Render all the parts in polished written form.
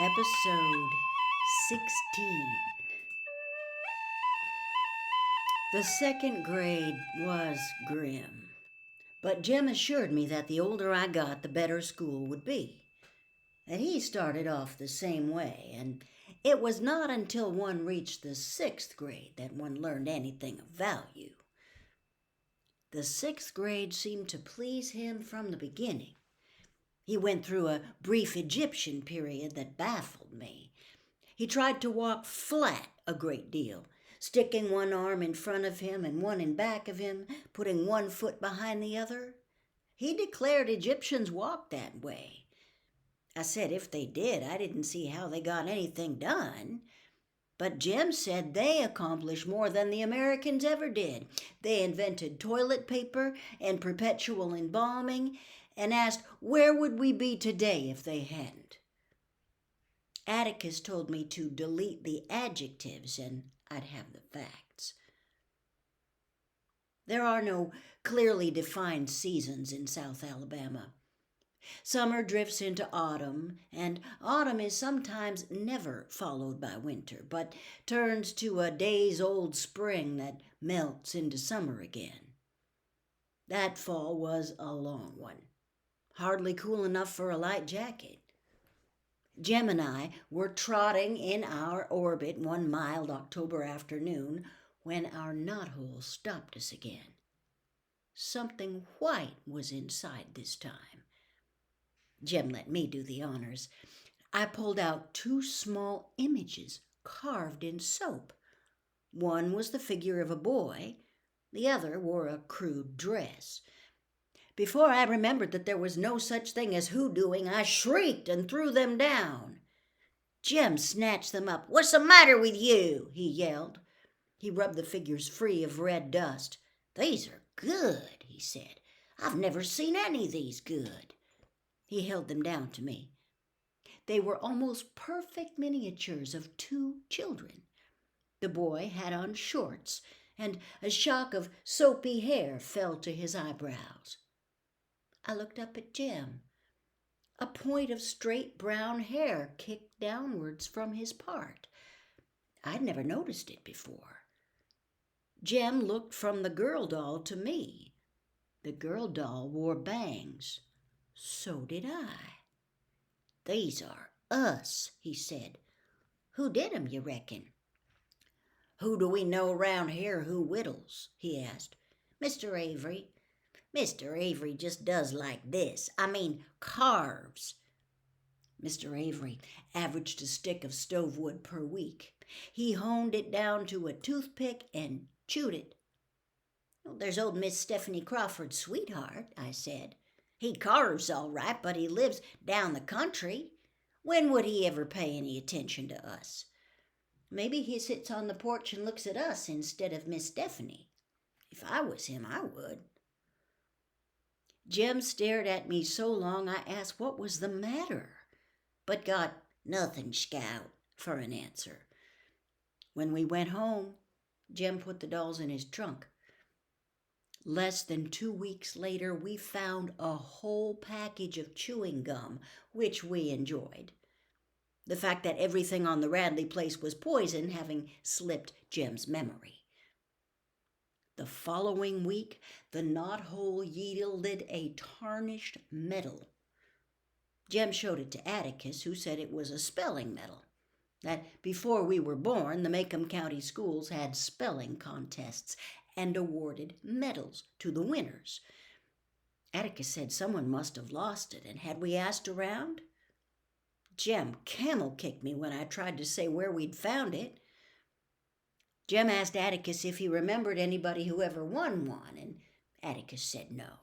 Episode 16. The second grade was grim, but Jim assured me that the older I got, the better school would be. And he started off the same way, and it was not until one reached the sixth grade that one learned anything of value. The sixth grade seemed to please him from the beginning. He went through a brief Egyptian period that baffled me. He tried to walk flat a great deal, sticking one arm in front of him and one in back of him, putting one foot behind the other. He declared Egyptians walked that way. I said if they did, I didn't see how they got anything done. But Jim said they accomplished more than the Americans ever did. They invented toilet paper and perpetual embalming, and asked where would we be today if they hadn't. Atticus told me to delete the adjectives and I'd have the facts. There are no clearly defined seasons in South Alabama. Summer drifts into autumn, and autumn is sometimes never followed by winter, but turns to a days-old spring that melts into summer again. That fall was a long one. Hardly cool enough for a light jacket. Jem and I were trotting in our orbit one mild October afternoon when our knothole stopped us again. Something white was inside this time. Jem let me do the honors. I pulled out 2 small images carved in soap. One was the figure of a boy. The other wore a crude dress. Before I remembered that there was no such thing as hoodooing, I shrieked and threw them down. Jem snatched them up. "What's the matter with you?" he yelled. He rubbed the figures free of red dust. "These are good," he said. "I've never seen any of these good." He held them down to me. They were almost perfect miniatures of 2 children. The boy had on shorts, and a shock of soapy hair fell to his eyebrows. I looked up at Jem. A point of straight brown hair kicked downwards from his part. I'd never noticed it before. Jem looked from the girl doll to me. The girl doll wore bangs. So did I. "These are us," he said. "Who did 'em, you reckon?" "Who do we know round here who whittles?" he asked. "Mr. Avery. Mr. Avery just does like this. Carves." Mr. Avery averaged a stick of stove wood per week. He honed it down to a toothpick and chewed it. "There's old Miss Stephanie Crawford's sweetheart," I said. "He carves all right, but he lives down the country. When would he ever pay any attention to us? Maybe he sits on the porch and looks at us instead of Miss Stephanie. If I was him, I would." Jem stared at me so long I asked what was the matter, but got "Nothing, Scout," for an answer. When we went home, Jem put the dolls in his trunk. Less than 2 weeks later, we found a whole package of chewing gum, which we enjoyed. The fact that everything on the Radley place was poison having slipped Jem's memory. The following week, the knothole yielded a tarnished medal. Jem showed it to Atticus, who said it was a spelling medal. That before we were born, the Macomb County schools had spelling contests and awarded medals to the winners. Atticus said someone must have lost it, and had we asked around? Jem camel-kicked me when I tried to say where we'd found it. Jem asked Atticus if he remembered anybody who ever won one, and Atticus said no.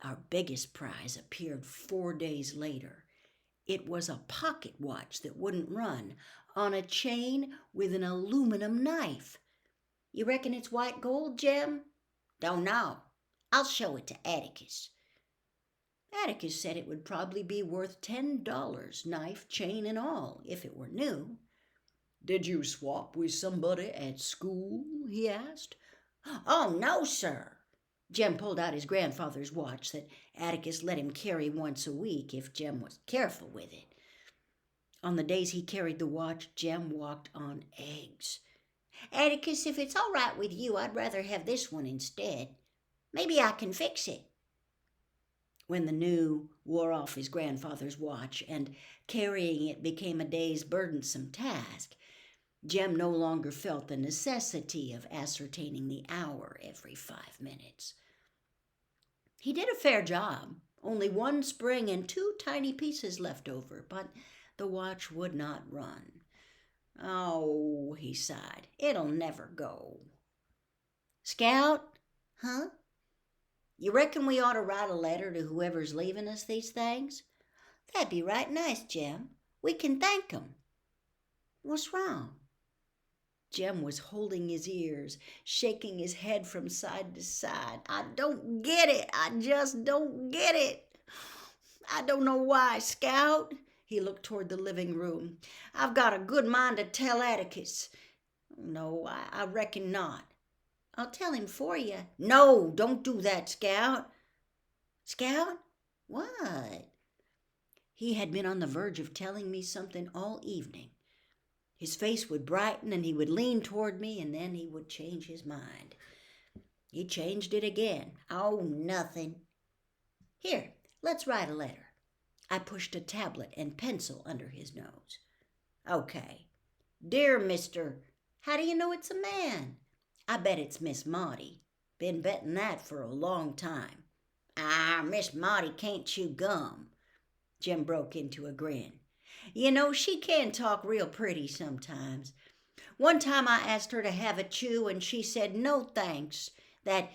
Our biggest prize appeared 4 days later. It was a pocket watch that wouldn't run, on a chain with an aluminum knife. "You reckon it's white gold, Jem?" "Don't know. I'll show it to Atticus." Atticus said it would probably be worth $10, knife, chain, and all, if it were new. "Did you swap with somebody at school?" he asked. "Oh, no, sir." Jem pulled out his grandfather's watch that Atticus let him carry once a week if Jem was careful with it. On the days he carried the watch, Jem walked on eggs. "Atticus, if it's all right with you, I'd rather have this one instead. Maybe I can fix it." When the new wore off his grandfather's watch and carrying it became a day's burdensome task, Jem no longer felt the necessity of ascertaining the hour every 5 minutes. He did a fair job, only one spring and 2 tiny pieces left over, but the watch would not run. "Oh," he sighed, "it'll never go." "Scout?" "Huh?" "You reckon we ought to write a letter to whoever's leaving us these things?" "That'd be right nice, Jem. We can thank 'em." "What's wrong?" Jem was holding his ears, shaking his head from side to side. "I don't get it. I just don't get it. I don't know why, Scout." He looked toward the living room. "I've got a good mind to tell Atticus." "No, I reckon not." "I'll tell him for you." "No, don't do that, Scout." "Scout? What?" He had been on the verge of telling me something all evening. His face would brighten and he would lean toward me, and then he would change his mind. He changed it again. "Oh, nothing." "Here, let's write a letter." I pushed a tablet and pencil under his nose. "Okay. Dear Mr. How do you know it's a man?" "I bet it's Miss Maudie. Been betting that for a long time." "Ah, Miss Maudie can't chew gum." Jem broke into a grin. "You know, she can talk real pretty sometimes. One time I asked her to have a chew, and she said no thanks, that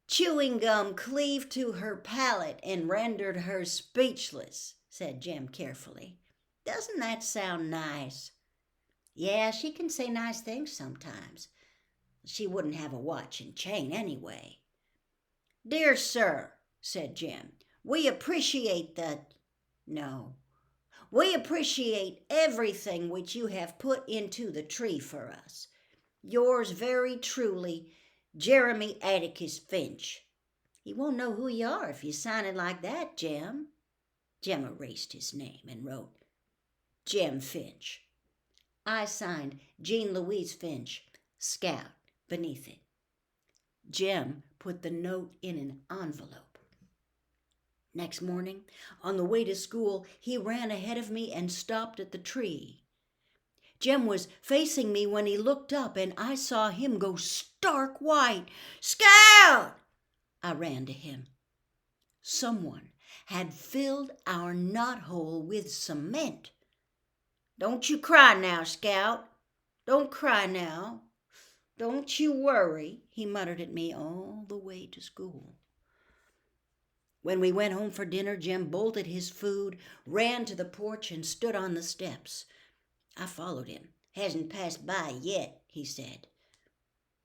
chewing gum cleaved to her palate and rendered her speechless," said Jem carefully. "Doesn't that sound nice?" "Yeah, she can say nice things sometimes. She wouldn't have a watch and chain anyway." "Dear sir," said Jem, "we appreciate we appreciate everything which you have put into the tree for us. Yours very truly, Jeremy Atticus Finch." "He won't know who you are if you sign it like that, Jem." Jem erased his name and wrote, "Jem Finch." I signed Jean Louise Finch, Scout, beneath it. Jem put the note in an envelope. Next morning, on the way to school, he ran ahead of me and stopped at the tree. Jem was facing me when he looked up, and I saw him go stark white. "Scout!" I ran to him. Someone had filled our knothole with cement. "Don't you cry now, Scout. Don't cry now. Don't you worry," he muttered at me all the way to school. When we went home for dinner, Jem bolted his food, ran to the porch, and stood on the steps. I followed him. "Hasn't passed by yet," he said.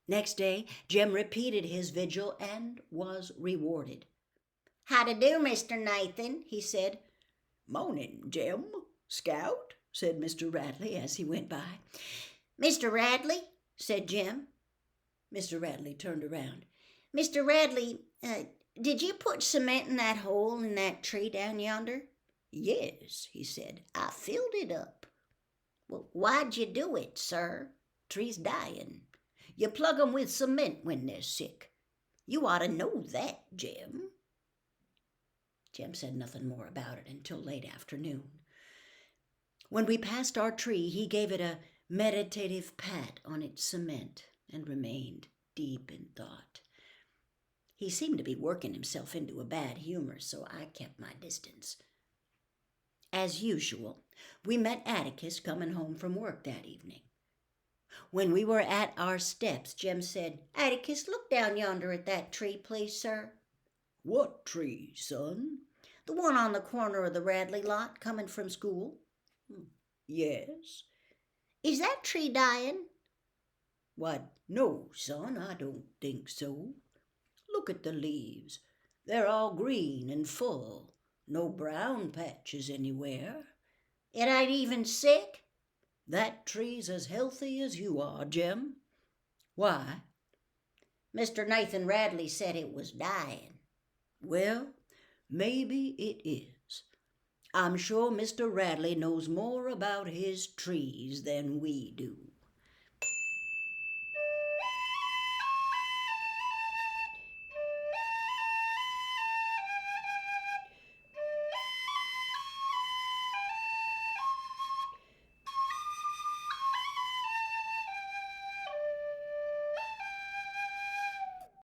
Next day, Jem repeated his vigil and was rewarded. "How to do, Mr. Nathan?" he said. "Morning, Jem. Scout," said Mr. Radley as he went by. "Mr. Radley?" said Jem. Mr. Radley turned around. "Mr. Radley, did you put cement in that hole in that tree down yonder?" "Yes," he said. "I filled it up." "Well, why'd you do it, sir?" "Tree's dying. You plug 'em with cement when they're sick. You ought to know that, Jem." Jem said nothing more about it until late afternoon. When we passed our tree, he gave it a meditative pat on its cement and remained deep in thought. He seemed to be working himself into a bad humor, so I kept my distance. As usual, we met Atticus coming home from work that evening. When we were at our steps, Jem said, "Atticus, look down yonder at that tree, please, sir." "What tree, son?" "The one on the corner of the Radley lot, coming from school." "Yes." "Is that tree dying?" "Why, no, son, I don't think so. Look at the leaves. They're all green and full. No brown patches anywhere." "It ain't even sick?" "That tree's as healthy as you are, Jem." "Why?" "Mr. Nathan Radley said it was dying." "Well, maybe it is. I'm sure Mr. Radley knows more about his trees than we do.